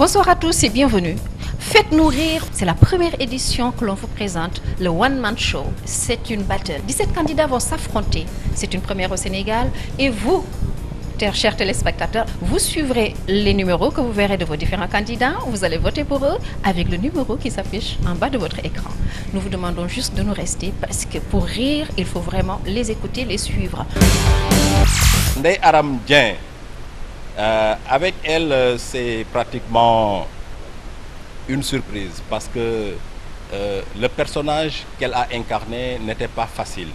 Bonsoir à tous et bienvenue. Faites-nous rire, c'est la première édition que l'on vous présente, le One Man Show. C'est une battle. 17 candidats vont s'affronter. C'est une première au Sénégal. Et vous, chers téléspectateurs, vous suivrez les numéros que vous verrez de vos différents candidats. Vous allez voter pour eux avec le numéro qui s'affiche en bas de votre écran. Nous vous demandons juste de nous rester parce que pour rire, il faut vraiment les écouter, les suivre. Ndeye Aram Dieng, avec elle, c'est pratiquement une surprise parce que le personnage qu'elle a incarné n'était pas facile.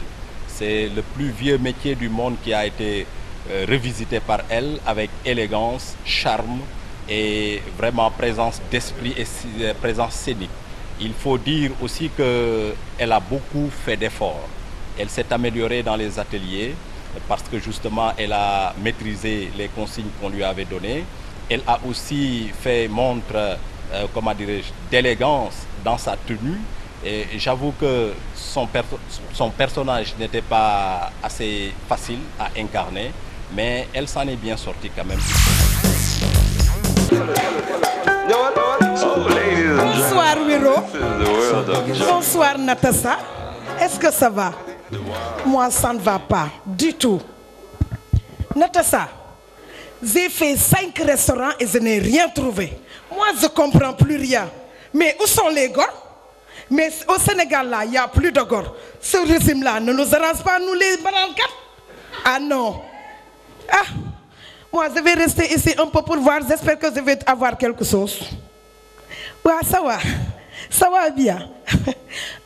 C'est le plus vieux métier du monde qui a été revisité par elle avec élégance, charme et vraiment présence d'esprit et présence scénique. Il faut dire aussi qu'elle a beaucoup fait d'efforts. Elle s'est améliorée dans les ateliers parce que justement elle a maîtrisé les consignes qu'on lui avait données. Elle a aussi fait montre, comment dirais-je, d'élégance dans sa tenue. Et j'avoue que son personnage n'était pas assez facile à incarner, mais elle s'en est bien sortie quand même. Bonsoir Wiro. Bonsoir Natassa. Est-ce que ça va? Moi, ça ne va pas du tout. Natassa, j'ai fait 5 restaurants et je n'ai rien trouvé. Moi, je ne comprends plus rien. Mais où sont les gars? Mais au Sénégal, là, il n'y a plus de gars. Ce régime-là ne nous arrange pas, nous les barankas. Ah non. Ah, moi, je vais rester ici un peu pour voir. J'espère que je vais avoir quelque chose. Ouais, ça va. Ça va bien.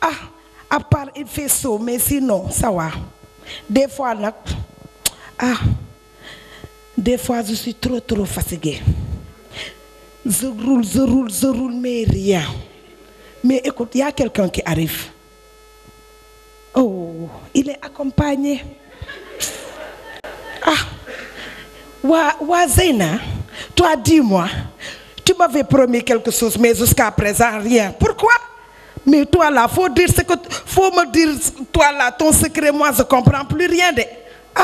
Ah, à part, il fait chaud, mais sinon, ça va. Des fois, là, des fois, je suis trop fatiguée. Je roule, mais rien. Mais écoute, il y a quelqu'un qui arrive. Oh, il est accompagné. Ah, Zéna, toi dis-moi, tu m'avais promis quelque chose, mais jusqu'à présent, rien. Pourquoi? Mais toi là, faut me dire, toi là, ton secret, moi je comprends plus rien de... Ah,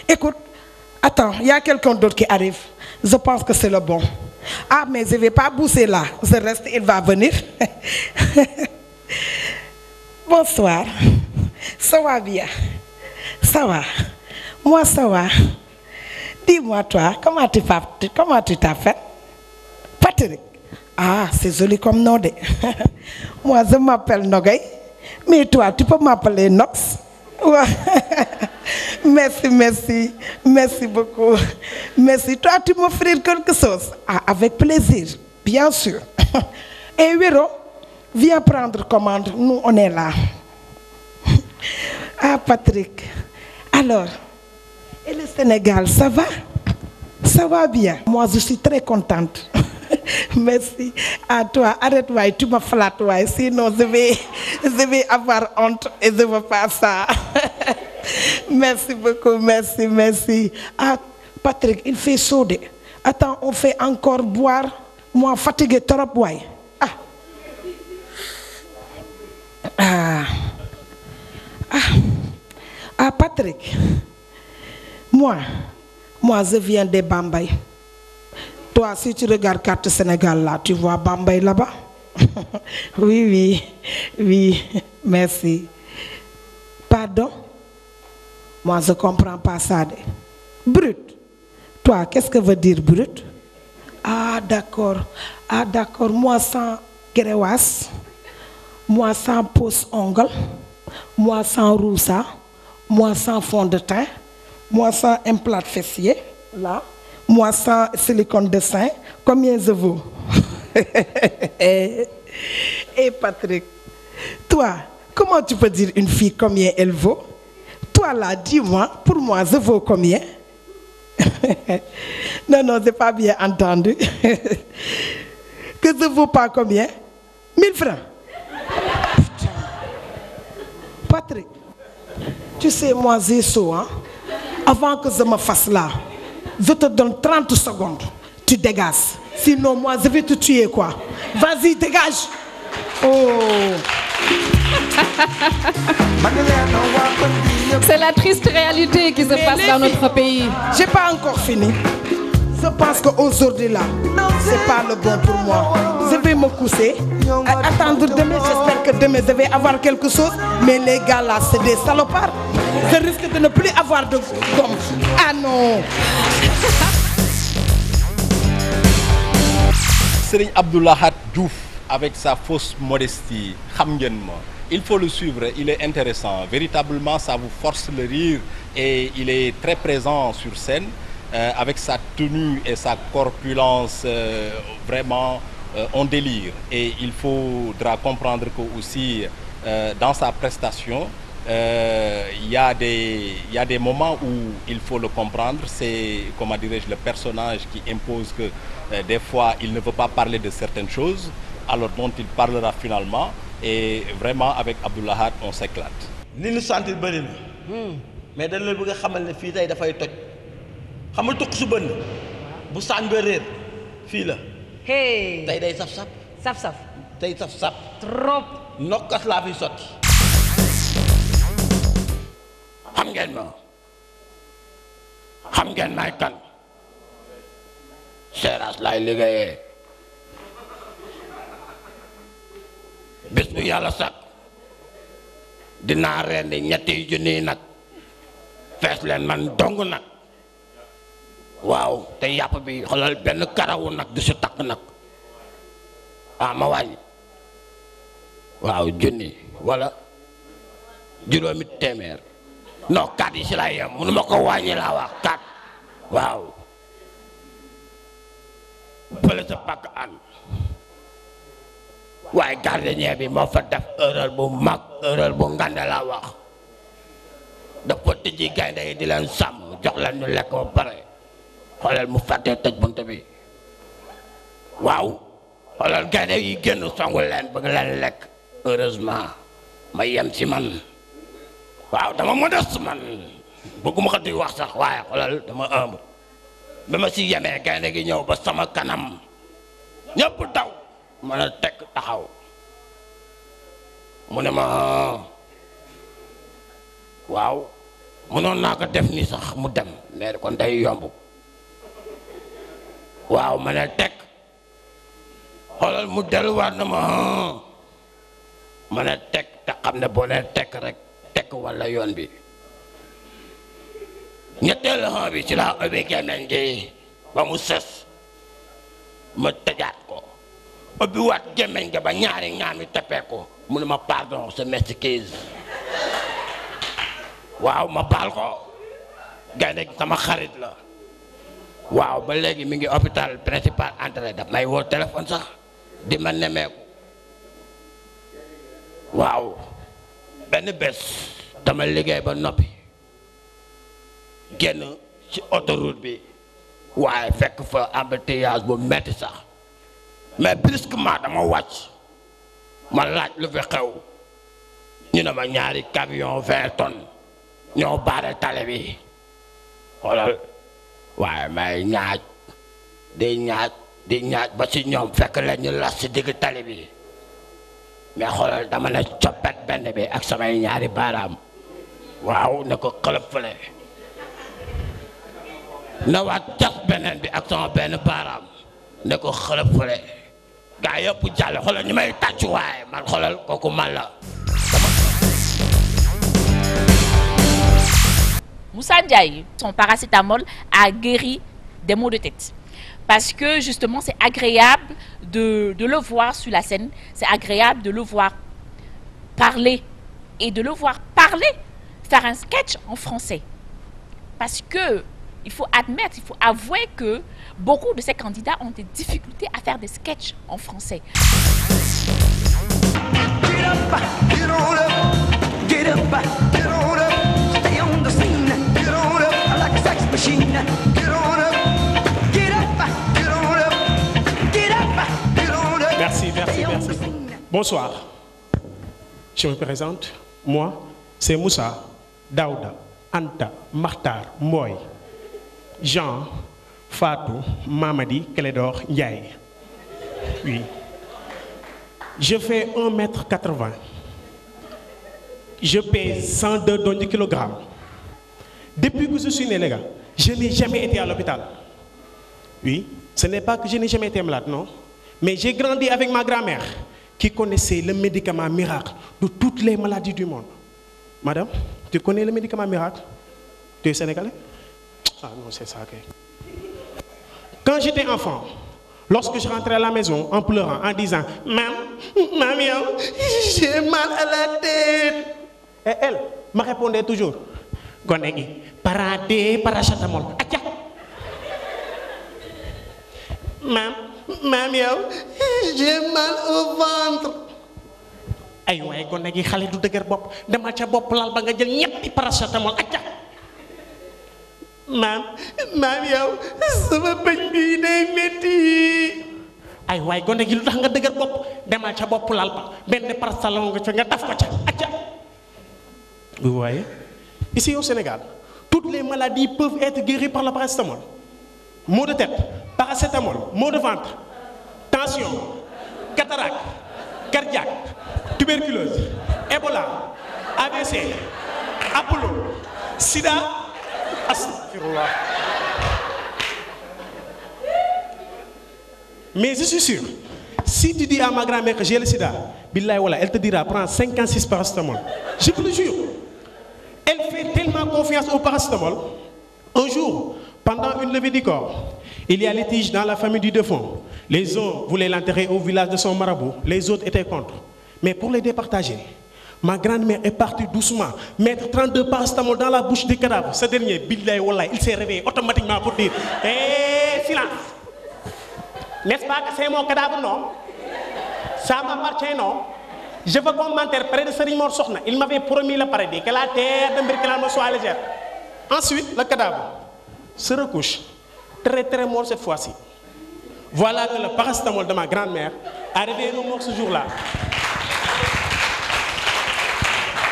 écoute, attends, il y a quelqu'un d'autre qui arrive. Je pense que c'est le bon. Ah, mais je ne vais pas bouger là. Je reste, il va venir. Bonsoir. Ça va bien? Ça va? Moi, ça va. Dis-moi, toi, comment tu t'as fait? Patrick. Ah, c'est joli comme nom de... Moi, je m'appelle Nogay. Mais toi, tu peux m'appeler Nox? Ouais. Merci. Merci beaucoup. Merci. Toi, tu m'offrir quelque chose? Ah, avec plaisir, bien sûr. Et Wiro, viens prendre commande. Nous, on est là. Ah, Patrick. Alors, et le Sénégal, ça va? Ça va bien. Moi, je suis très contente. Merci à toi. Arrête-toi, tu me flattes, sinon je vais avoir honte et je ne veux pas ça. Merci beaucoup, merci. Ah, Patrick, il fait chaud. Attends, on fait encore boire. Moi, fatigué trop, ouais. Ah, Patrick. Moi, je viens de Bambay. Toi, si tu regardes carte Sénégal là, tu vois Bambay là-bas? Oui, merci. Pardon? Moi, je ne comprends pas ça. Brut. Toi, qu'est-ce que veut dire brut? Ah, d'accord. Moi, sans gréwasse. Moi, sans pose-ongle. Moi, sans roussa. Moi, sans fond de teint. Moi, sans implant fessier. Là. Moi, sans silicone de sein. Combien je vaux? Et Patrick, toi, comment tu peux dire une fille combien elle vaut? Toi là, dis-moi, pour moi, je vaux combien? Non, c'est pas bien entendu. Que je vaux pas combien? 1000 francs. Putain. Patrick, tu sais, moi, j'ai chaud, hein? Avant que je me fasse là, je te donne 30 secondes. Tu dégages. Sinon, moi, je vais te tuer, quoi. Vas-y, dégage. Oh. C'est la triste réalité qui se passe dans notre pays. J'ai pas encore fini. Je pense qu'aujourd'hui là, c'est pas le bon pour moi. Je vais me coucher, attendre demain. J'espère que demain je vais avoir quelque chose. Mais les gars là, c'est des salopards. Je risque de ne plus avoir de gomme. Ah non. Serigne Abdou Lahad Diouf avec sa fausse modestie, xam ngeen ma. Il faut le suivre, il est intéressant. Véritablement, ça vous force le rire et il est très présent sur scène avec sa tenue et sa corpulence. Vraiment, on délire. Et il faudra comprendre que aussi dans sa prestation, il y a des moments où il faut le comprendre. C'est, comment dirais-je, le personnage qui impose que des fois, il ne veut pas parler de certaines choses, alors dont il parlera finalement. Et vraiment avec Abdou Lahad on s'éclate. Ni ñu sentir bëri na mais dañ la bëgg a xamal ne fii tey dafay toj xamal tukk su bënn bu saañ ba réer fii la. hey tey day saf-saf. saf-saf. tey saf-saf. trop. nokkas laa fi sotti. xam ngeen ma xam ngeen may kan Seras laay liggéeyee. bés bu yàlla sax dinaa rendi ñetti junni nag fees leen man dong nag waaw te yàpp bi xoolal benn karawu nag du si takk nag ma wàññi waaw junni wala juróomi téeméer non 4 yi si lay yem mënu ma ko wàññi laa wax 4 waaw fële sa pàkk an waaye gardien bi moo fa def erreur bu mag erreur bu ngande laa wax dafa tëjji gaynde yi di leen sàmm jox leen ñu lekk ba pare xoolal mu fàttee tëj bunt bi waaw xoolal gaynde yi génn songu leen bëgg leen lekk heureusement ma yem si man waaw dama modeste man bëgguma ko di wax sax waaye xoolal dama ëmb ba ma si yemee gaynde gi ñëw ba sama kanam ñëpp daw mën a teg taxaw mu ne ma waaw mënoon naa ko def ni sax mu dem mais kon day yomb waaw ma ne teg xoolal mu delluwaat na ma ne teg te xam ne boo nee teg rek teg walla yoon bi ñetteelu xon bi ci laa ubbi gémmiñ gi ba mu sës ma tëjaat ko ubbi waat gémmiñ ga ba ñaari ŋaami teppee ko mu ne ma pardon sa m'excuse waaw ma baal ko gaynde sama xarit la waaw ba léegi mi ngi hôpital principal entrée daf may woo téléphone sax di ma nemeeku waaw benn bés dama liggéey ba noppi génn ci autoroute bi waaye fekk fa embouteillage bu metti sax mais brusquement dama wàcc ma laaj lu fi xew ñu ne ma ñaari camion 20 tonnes ñoo baare tali bi xoolal waaye may ñaaj di ñaaj ba ci ñoom fekk la ñu las ci digg tali bi mais xoolal dama ne coppet benn bi ak samay ñaari baaraam waaw ne ko xëlëb fële na waat cas beneen bi ak sama benn baaraam ne ko xëlëb fële gaa yëpp jàll xoolal ñu may tàccu waaye man xoolal kooku man la. Moussa Ndiaye, son paracétamol a guéri des maux de tête. Parce que justement, c'est agréable de le voir sur la scène, c'est agréable de le voir parler et de le voir parler, faire un sketch en français. Parce que il faut admettre, il faut avouer que beaucoup de ces candidats ont des difficultés à faire des sketchs en français. Merci. Bonsoir. Je me présente. Moi, c'est Moussa, Daouda, Anta, Makhtar, Mboy, Jean, Fatou, Mamadi, Kélédor, Ndiaye. Oui. Je fais 1m80. Je pèse 102 kg. Depuis que je suis né, les gars, je n'ai jamais été à l'hôpital. Oui, ce n'est pas que je n'ai jamais été malade, non. Mais j'ai grandi avec ma grand-mère qui connaissait le médicament miracle de toutes les maladies du monde. Madame, tu connais le médicament miracle? Tu es sénégalais? Ah non, c'est ça. Okay. Quand j'étais enfant, lorsque je rentrais à la maison en pleurant, en disant « Maman, j'ai mal à la tête », et elle me répondait toujours « Gonegi, paradé, paracetamol, atia ». Maman, j'ai mal au ventre. Ay waay Gonegi xale du dëgër bopp demal ca bopp lal ba nga jël ñetti paracetamol atia. maam yow sama bëñ bii day métti. Ay waay gone gi lu tax nga dëgër bopp demal ca bopp lal ba benn paracetamol nga daf ko ca acca. Vous voyez, ici au Sénégal, toutes les maladies peuvent être guéries par le paracétamol. Maux de tête, paracétamol, maux de ventre, tension, cataracte, cardiaque, tuberculose, Ebola, AVC, Apollo, Sida. Astaghfirullah. Mais je suis sûr, si tu dis à ma grand-mère que j'ai le sida, billahi wallah, elle te dira prends 56 paracétamol. Je vous le jure. Elle fait tellement confiance au paracétamol. Un jour, pendant une levée du corps, il y a litige dans la famille du défunt. Les uns voulaient l'enterrer au village de son marabout, les autres étaient contre. Mais pour les départager, ma grand-mère est partie doucement mettre 32 paracétamol dans la bouche du cadavre. Ce dernier, billahi wallah, il s'est réveillé automatiquement pour dire silence. N'est-ce pas que c'est mon cadavre, non? Ça m'appartient, non? Je veux commenter près de Serigne Mor Sokhna. Il m'avait promis le paradis, que la terre de Mbirkelane me soit légère. Ensuite, le cadavre se recouche, très très mort cette fois-ci. Voilà que le paracétamol de ma grand-mère a réveillé nos morts ce jour-là.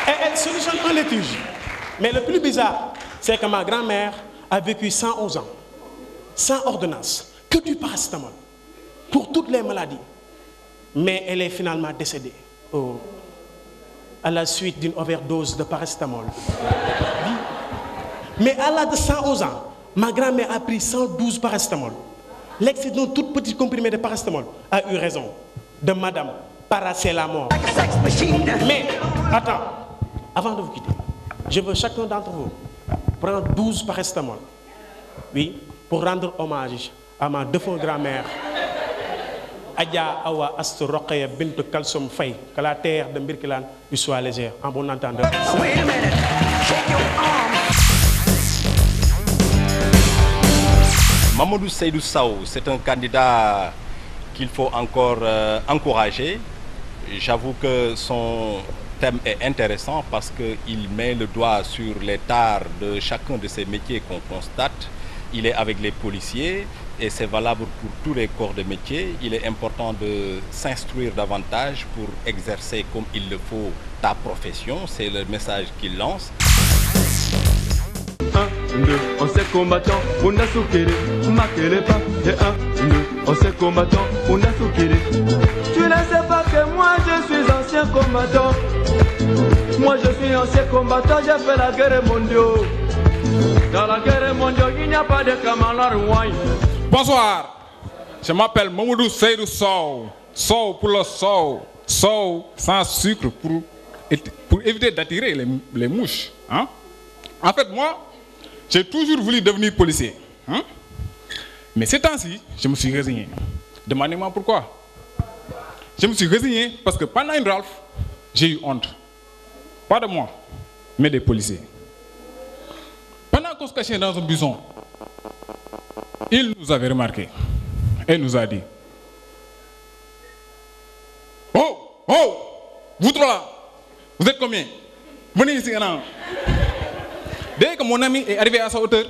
Et elle solutionne un litige. Mais le plus bizarre, c'est que ma grand-mère a vécu 111 ans, sans ordonnance, que du paracétamol, pour toutes les maladies. Mais elle est finalement décédée à la suite d'une overdose de paracétamol. Mais à l'âge de 111 ans, ma grand-mère a pris 112 paracétamol. L'excès d'un tout petit comprimé de paracétamol a eu raison de Madame Paracé la mort. Mais, attends, avant de vous quitter, je veux chacun d'entre vous prendre 12 paracétamol. Oui, pour rendre hommage à ma défunte grand-mère, Adja Awa Astou Rokhaya Bintou Kalsoum Faye, que la terre de Mbirkelane lui soit légère, en bon entendeur. Mamadou Seydou Sow, c'est un candidat qu'il faut encore encourager. J'avoue que son thème est intéressant parce qu'il met le doigt sur les tares de chacun de ces métiers qu'on constate. Il est avec les policiers et c'est valable pour tous les corps de métier. Il est important de s'instruire davantage pour exercer comme il le faut ta profession. C'est le message qu'il lance. 1, 2, on s'est combattant, on a soukéré, marquez pas. Et 1, 2, on s'est combattant, on a soukéré. Tu ne sais pas que moi je suis ancien combattant. Moi je suis ancien combattant, j'ai fait la guerre mondiale. Dans la guerre mondiale, il n'y a pas de camarades wine. Bonsoir, je m'appelle Mamadou Seydou Sow. Sow pour le sow. Sow sans sucre pour éviter d'attirer les mouches. Hein? En fait, moi, j'ai toujours voulu devenir policier. Hein? Mais ces temps-ci, je me suis résigné. Demandez-moi pourquoi. Je me suis résigné parce que pendant une rafle, j'ai eu honte. Pas de moi, mais des policiers. Pendant qu'on se cachait dans un buisson, il nous avait remarqué et nous a dit: Oh, oh, vous trois là, vous êtes combien? Venez ici maintenant. Dès que mon ami est arrivé à sa hauteur,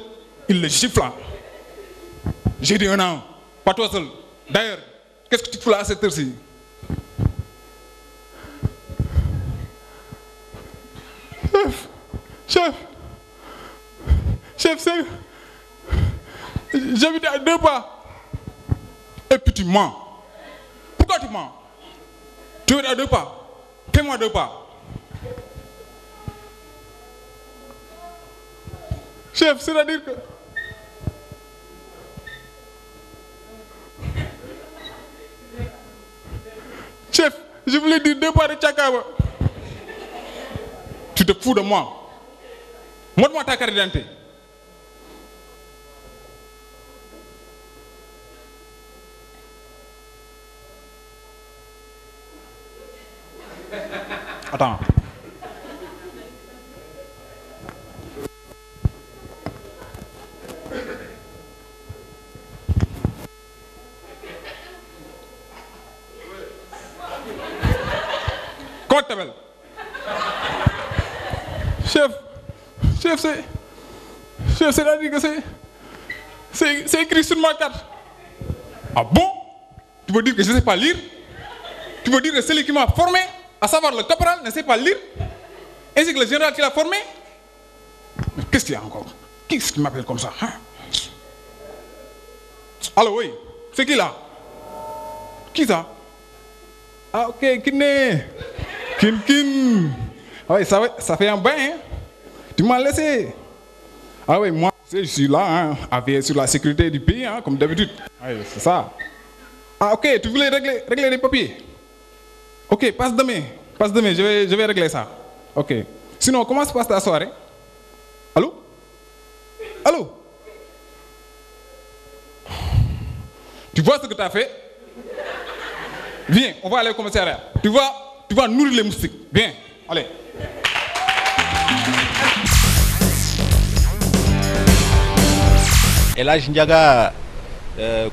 il le gifla. J'ai dit: un an, pas toi seul. D'ailleurs, qu'est-ce que tu fais là à cette heure-ci? Chef, c'est... J'habite à 2 pas. Et puis tu mens. Pourquoi tu mens? Tu es à 2 pas. Fais-moi 2 pas. Chef, c'est-à-dire que... Chef, je voulais dire 2 pas de Tchakaba. Tu te fous de moi. Montre-moi ta carte d'identité. Attends. Comment tu t'appelles? Chef, c'est-à-dire que c'est écrit sur ma carte. Ah bon? Tu veux dire que je ne sais pas lire? Tu veux dire que celui qui m'a formé, à savoir le caporal, ne sait pas lire? Ainsi que le général qui l'a formé? Mais qu'est-ce qu'il y a encore? Qui est-ce qui m'appelle comme ça, hein? Allô, oui, c'est qui là? Qui ça? Ah ok, Kiné. Kin. Ah oui, ça fait un bain, hein? Tu m'as laissé. Ah oui, moi, je suis là, hein, à veiller sur la sécurité du pays, hein, comme d'habitude. Oui, c'est ça. Ah ok, tu voulais régler les papiers? Ok, passe demain, je vais régler ça. Ok. Sinon, comment se passe ta soirée? Allô? Tu vois ce que tu as fait? Viens, on va aller au commissariat. Tu vas nourrir les moustiques. Viens, allez. Et là, Ndiaga,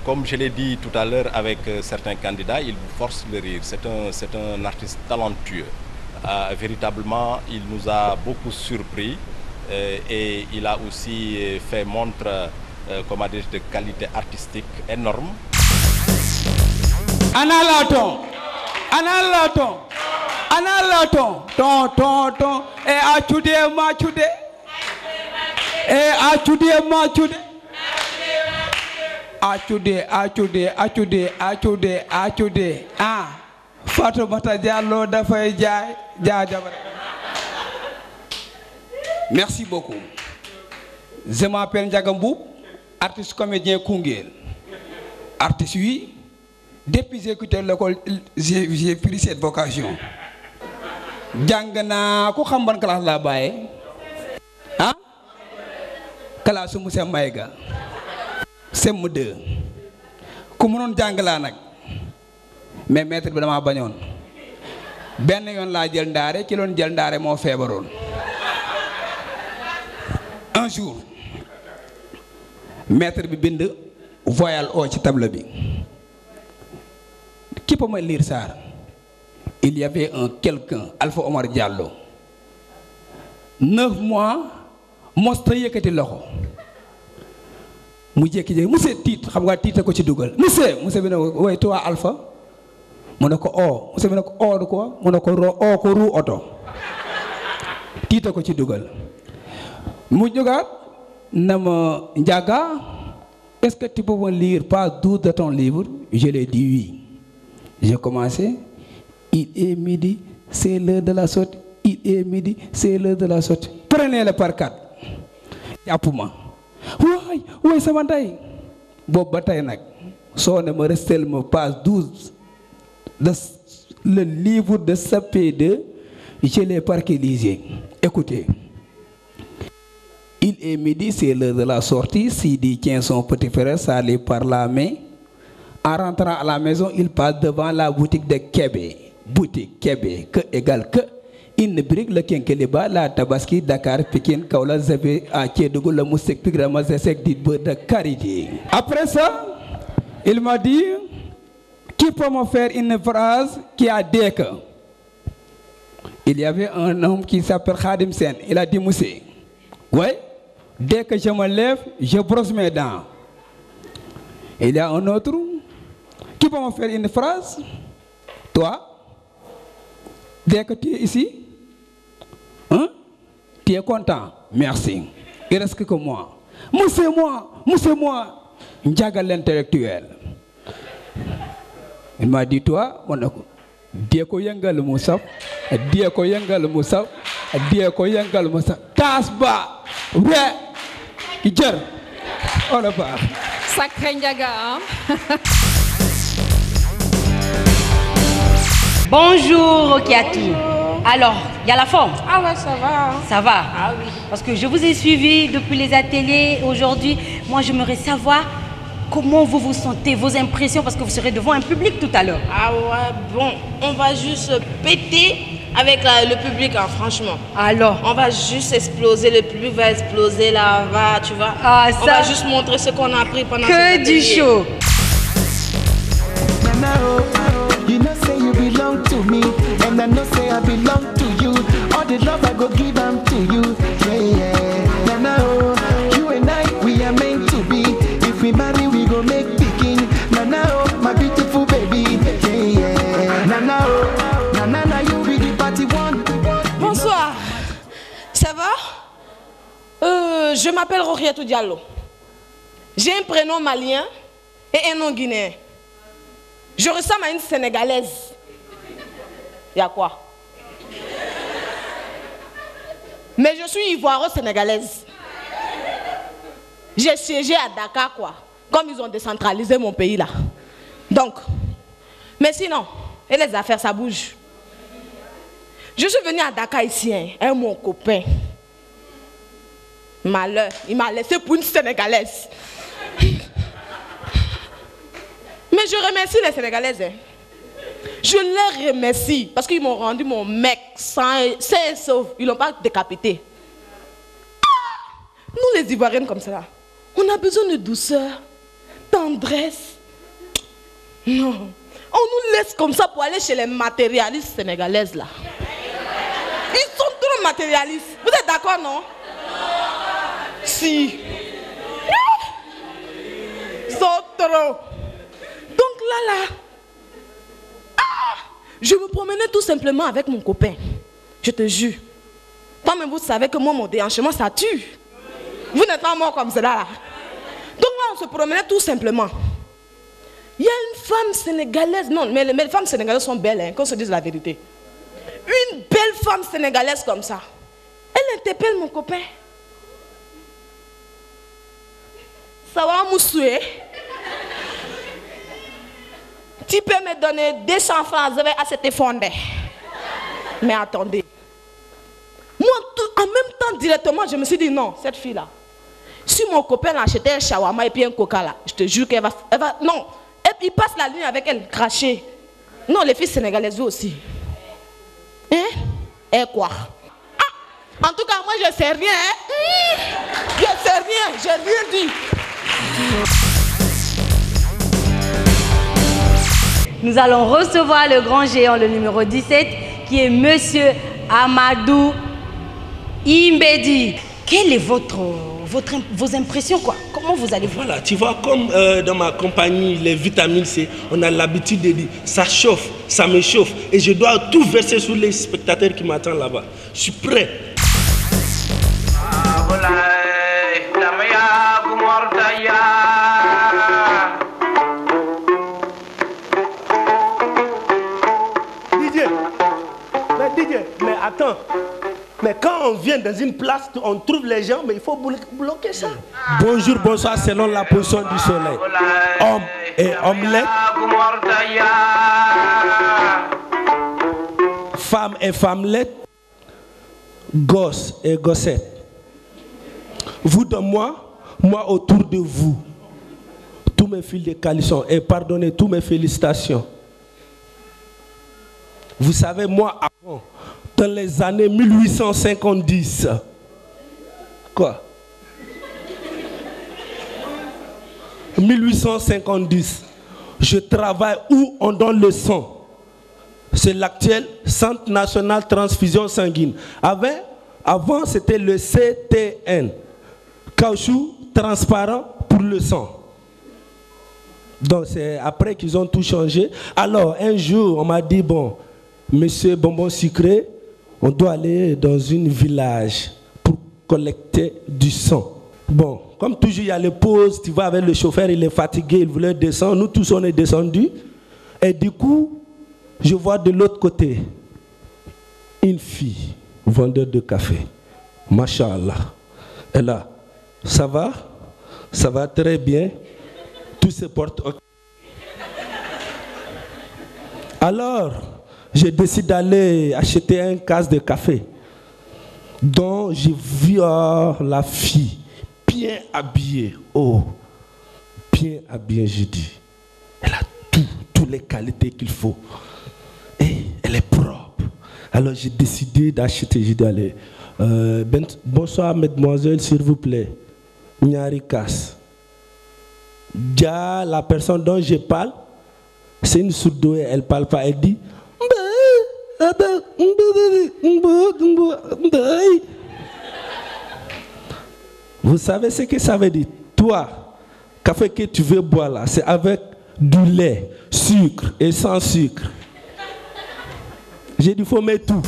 comme je l'ai dit tout à l'heure avec certains candidats, il vous force le rire. C'est un artiste talentueux. Véritablement, il nous a beaucoup surpris et il a aussi fait montre de qualité artistique énorme. Analaton, ton, et achude, ah, Fatoumata Diallo dafay jaay jaajabare. Merci beaucoup. Je m'appelle Ndiaga Mboup, artiste comédien Koungheul. Artiste, oui. Depuis que j'ai quitté l'école, j'ai pris cette vocation. Jangana, ko xam ban classe la baye? Hein? Classe Moussa Maïga. CM2. Ku mënon jang la nak. Mais maître bi dama bañoon. Ben yon la jël ndaare ci lon jël ndaare mo fébaroon. Un jour, maître bi bind voyal O ci table bi. Qui peut me lire ça? Il y avait quelqu'un, Alpha Omar Diallo. 9 mois, monstre yëkkati loxo. Mu jékki-jékki monsieur titre, xam nga titre ko ci dugal. Monsieur bi ne ko ouais toi Alpha. Mu ne ko o, monsieur bi ne ko o de quoi? Mu ne ko o ko roue auto. Titre ko ci dugal. Mu jógaat na ma Ndiaga, est-ce que tu peux me lire page 12 de ton livre? Je lui ai dit oui. J'ai commencé, il est midi, c'est l'heure de la sortie. Il est midi, c'est l'heure de la sortie. Prenez-le par 4. Yapuma. Oui, ça m'a dit. Bob Bataille nak. So ne me reste le page 12. Le livre de CP2, je l'ai parquélisé. Écoutez. Il est midi, c'est l'heure de la sortie. Sidi tient son petit frère, salé par la main. En rentrant à la maison, il passe devant la boutique de Kébé. Boutique Kébé, que égale que. Une brique, le Kinkeliba, la Tabaski, Dakar, Pékin, Kaola, Zébé, à Kédougou, le Moustek, Pigrama, Zesek, Didbe, de Karité. Après ça, il m'a dit, qui peut me faire une phrase qui a dit que. Il y avait un homme qui s'appelle Khadim Sen. Il a dit, Moussé, ouais, dès que je me lève, je brosse mes dents. Il y a un autre. Qui peut me faire une phrase? Toi, dès que tu es ici, hein? Tu es content? Merci. Il reste que moi. Moi, Ndiaga l'intellectuel. Il m'a dit, toi, mon Dieko Yengal Moussa, Dieko Yengal Moussa, Dieko Yengal Moussa, Tasba, ouais, Idjer, on le part. Sacré Ndiaga, hein? Bonjour, Rokiatou. Alors, il y a la forme? Ah ouais, ça va. Ça va? Ah oui. Parce que je vous ai suivi depuis les ateliers. Aujourd'hui, moi, j'aimerais savoir comment vous vous sentez, vos impressions, parce que vous serez devant un public tout à l'heure. Ah ouais, bon, on va juste péter avec le public, hein, franchement. Alors? On va juste exploser, le public va exploser là, tu vois. Ah, ça... On va juste montrer ce qu'on a appris pendant que du show. You know say you belong to me, and I know say I belong to you. All the love I go give them to you, yeah. Nana, oh, you and I, we are meant to be. If we marry, we go make pikin. Nana, oh, my beautiful baby, yeah. Nana, oh, Nana, you be the party one. Bonsoir, ça va? Je m'appelle Rokiatou Diallo. J'ai un prénom malien et un nom guinéen. Je ressemble à une Sénégalaise. Il y a quoi? Mais je suis ivoiro-sénégalaise. J'ai siégé à Dakar, quoi. Comme ils ont décentralisé mon pays, là. Donc, mais sinon, et les affaires, ça bouge. Je suis venue à Dakar ici, hein, mon copain. Malheur, il m'a laissé pour une Sénégalaise. Mais je remercie les Sénégalaises. Hein. Je les remercie parce qu'ils m'ont rendu mon mec sain et sauf. Ils ne l'ont pas décapité. Ah, nous les Ivoiriennes comme ça, on a besoin de douceur, tendresse. Non, on nous laisse comme ça pour aller chez les matérialistes sénégalaises là. Ils sont trop matérialistes. Vous êtes d'accord, non? Si. Ils sont trop. Donc là, je me promenais tout simplement avec mon copain. Je te jure. Toi-même, vous savez que moi, mon déhanchement, ça tue. Vous n'êtes pas mort comme cela, là. Donc là, on se promenait tout simplement. Il y a une femme sénégalaise. Non, mais les femmes sénégalaises sont belles, hein, qu'on se dise la vérité. Une belle femme sénégalaise comme ça. Elle interpelle mon copain. Ça va, Moussoué? Tu peux me donner 200 francs à cet effondé. Mais attendez. Moi, en même temps, directement, je me suis dit non, cette fille-là. Si mon copain l'achetait un shawarma et puis un coca là, je te jure qu'elle va, non. Et puis il passe la ligne avec elle, cracher. Non, les filles sénégalaises aussi. Hein? Et quoi? Ah, en tout cas, moi, je sais rien. Hein? Je sais rien, j'ai rien dit. Nous allons recevoir le grand géant, le numéro 17, qui est Monsieur Amadou Imbedi. Quelles est vos impressions, quoi? Comment vous allez voir? Voilà, tu vois, comme dans ma compagnie, les vitamines C, on a l'habitude de dire, ça chauffe, ça me chauffe, et je dois tout verser sur les spectateurs qui m'attendent là-bas. Je suis prêt. Mais attends, mais quand on vient dans une place, on trouve les gens, mais il faut bloquer ça. Bonjour, bonsoir, selon la position du soleil. Homme et omelette. Femme et femmelette. Gosse et gossette. Vous de moi, moi autour de vous. Tous mes fils de caleçon et pardonnez toutes mes félicitations. Vous savez, moi, avant, dans les années 1850, quoi? 1850, je travaille où on donne le sang. C'est l'actuel Centre National Transfusion Sanguine. Avant c'était le CTN, caoutchouc transparent pour le sang. Donc c'est après qu'ils ont tout changé. Alors un jour, on m'a dit, bon, Monsieur Bonbon Sucré, on doit aller dans un village pour collecter du sang. Bon, comme toujours, il y a les pauses, tu vois, avec le chauffeur, il est fatigué, il voulait descendre. Nous tous, on est descendus. Et du coup, je vois de l'autre côté une fille, vendeur de café. Masha'Allah. Et là, ça va? Ça va très bien. Tout se porte. Alors, je décide d'aller acheter un casse de café. Donc, j'ai vu la fille bien habillée. Oh, bien habillée, j'ai dit. Elle a toutes les qualités qu'il faut. Et elle est propre. Alors, j'ai décidé d'acheter. J'ai dit, allez, bonsoir, mademoiselle, s'il vous plaît. Nyari casse. Déjà, la personne dont je parle, c'est une sourdouée, elle ne parle pas, elle dit. Vous savez ce que ça veut dire? Toi, café que tu veux boire là, c'est avec du lait, sucre et sans sucre. J'ai dit, il faut mettre tout.